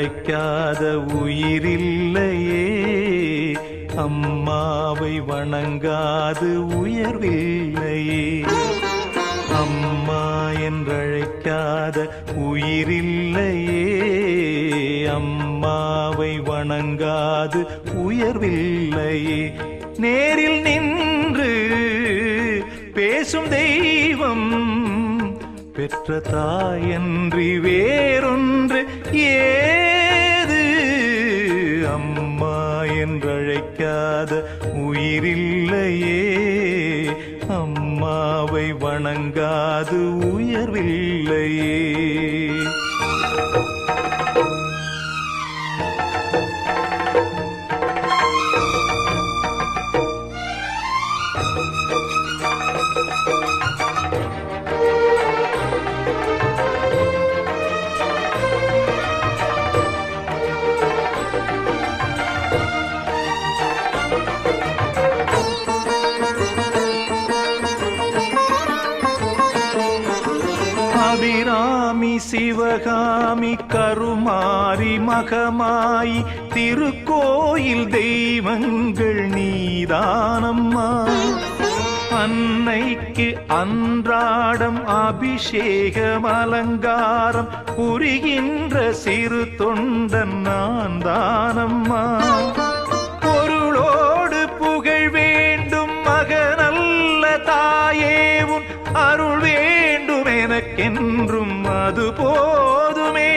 என்றழைக்காத உயிரில்லையே. அம்மாவை வணங்காது உயர்வில்லையே. அம்மா என்றழைக்காத உயிரில்லையே. அம்மாவை வணங்காது உயர்வில்லையே. நேரில் நின்று பேசும் தெய்வம் பெற்ற தாயன்றி வேறொன்று ஏது. அம்மா என்றழைக்காத உயிரில்லையே. அம்மாவை வணங்காது உயர்வில்லையே. அபிராமி சிவகாமி கருமாரி மகமாயி திருக்கோயில் தெய்வங்கள் நீதானம்மா. அன்னைக்கு அன்றாடம் அபிஷேகம் அலங்காரம் புரிகின்ற சிறு தொண்டன் நான் தானம்மா. பொருளோடு புகழ் வேண்டும் மகனல்ல தாயே உன் அருள் வேண்டும் எனக்கென்றும் அது போதுமே.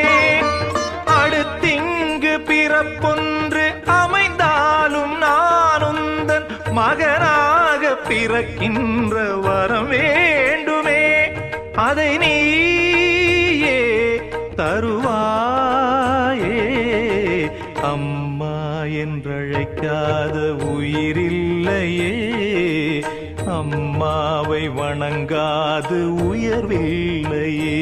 அடுத்திங்கு பிறப்பொன்று அமைந்தாலும் நான் உந்தன் மகனாக பிறக்கின்ற வரம் வேண்டுமே. அதை நீயே தருவாயே. அம்மா என்றழைக்காத உயிரில்லையே. அம்மாவை வணங்காது உயர்வில்லையே.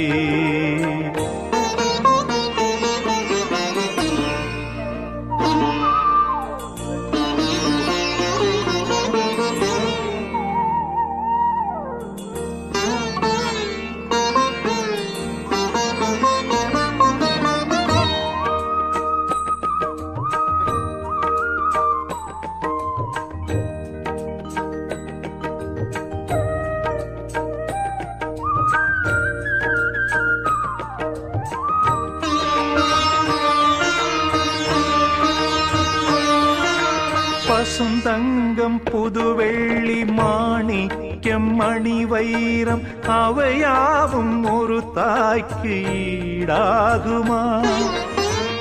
பசுந்தங்கம் புதுவெள்ளி மாணிக்கம் மணி வைரம் அவையாவும் ஒரு தாய்க்கு ஈடாகுமா?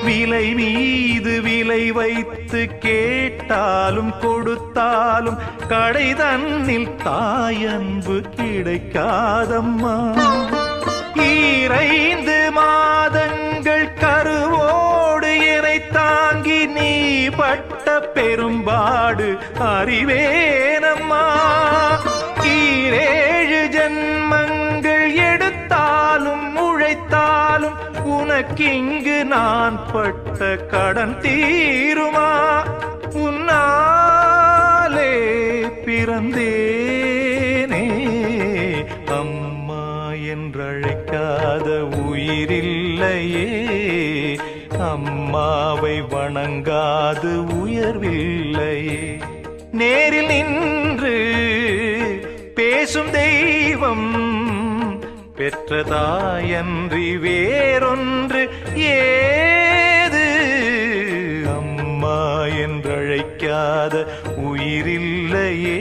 விலை மீது விலை வைத்து கேட்டாலும் கொடுத்தாலும் கடை தன்னில் தாயன்பு கிடைக்காதம்மா. 2 மாதங்கள் கருவோடு என்னை தாங்கி நீ பட்ட பெரும்பாடு அறிவேனம்மா. 7 ஜன்மங்கள் எடுத்தாலும் உழைத்தாலும் உனக்கிங்கு நான் பட்ட கடன் தீருமா? உன்னாலே பிறந்தேனே. அம்மா என்றழைக்காத உயிரில்லையே. அம்மாவை வணங்காது உயர்வில்லையே. நேரில் நின்று பேசும் தெய்வம் பெற்ற தாயன்றி வேறொன்று ஏது. அம்மா என்றழைக்காத உயிரில்லையே.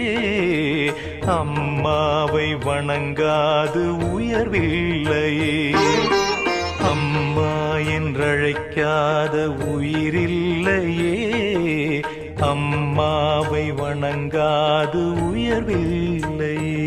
அம்மாவை வணங்காது உயர்வில்லையே. அம்மா என்றழைக்காத உயிரில்லையே. அம்மாவை வணங்காது உயர்வில்லையே.